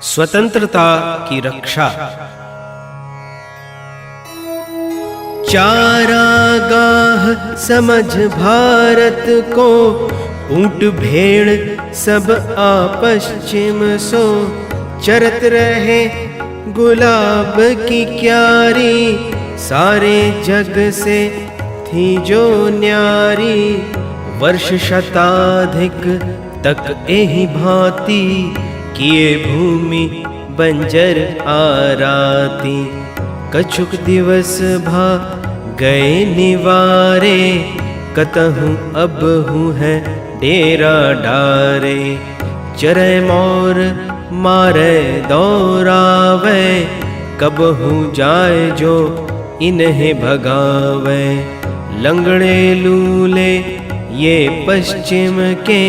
स्वतंत्रता की रक्षा। चारागाह समझ भारत को, ऊंट भेड़ सब पश्चिम सो। चरत रहे गुलाब की क्यारी, सारे जग से थी जो न्यारी। वर्ष शताधिक तक एही भांति, किए भूमि बंजर आराती। कछुक दिवस भा गए निवारे, कतहूँ अब हूँ है डेरा डारे। चरे मोर मारे दौरावे, कबहू जाए जो इन्हें भगावे। लंगड़े लूले ये पश्चिम के,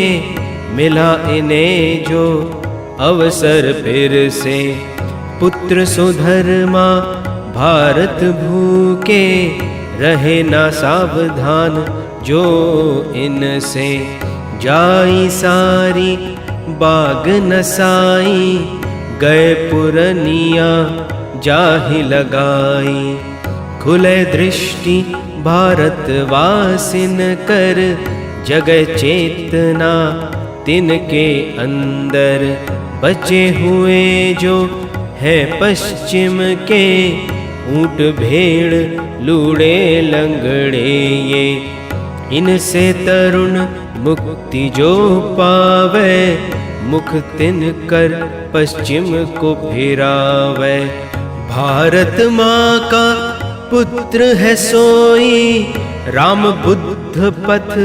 मिला इन्हें जो अवसर फिर से। पुत्र सुधर्मा भारत भूके, रहे ना सावधान जो इनसे। जाई सारी बाग नसाई, गए पुरनिया जाहि लगाई। खुले दृष्टि भारत वासिन कर, जगह चेतना तिनके अंदर। बचे हुए जो है पश्चिम के, ऊंट भेड़ लूड़े लंगड़े ये। इनसे तरुण मुक्ति जो पावे, मुख तिन कर पश्चिम को फिरावे। भारत माँ का पुत्र है सोई, राम बुद्ध पथ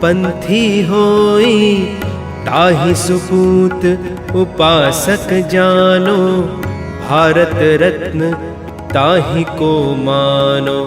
पंथी होई। ताहि सुपूत उपासक जानो, भारत रत्न ताहि को मानो।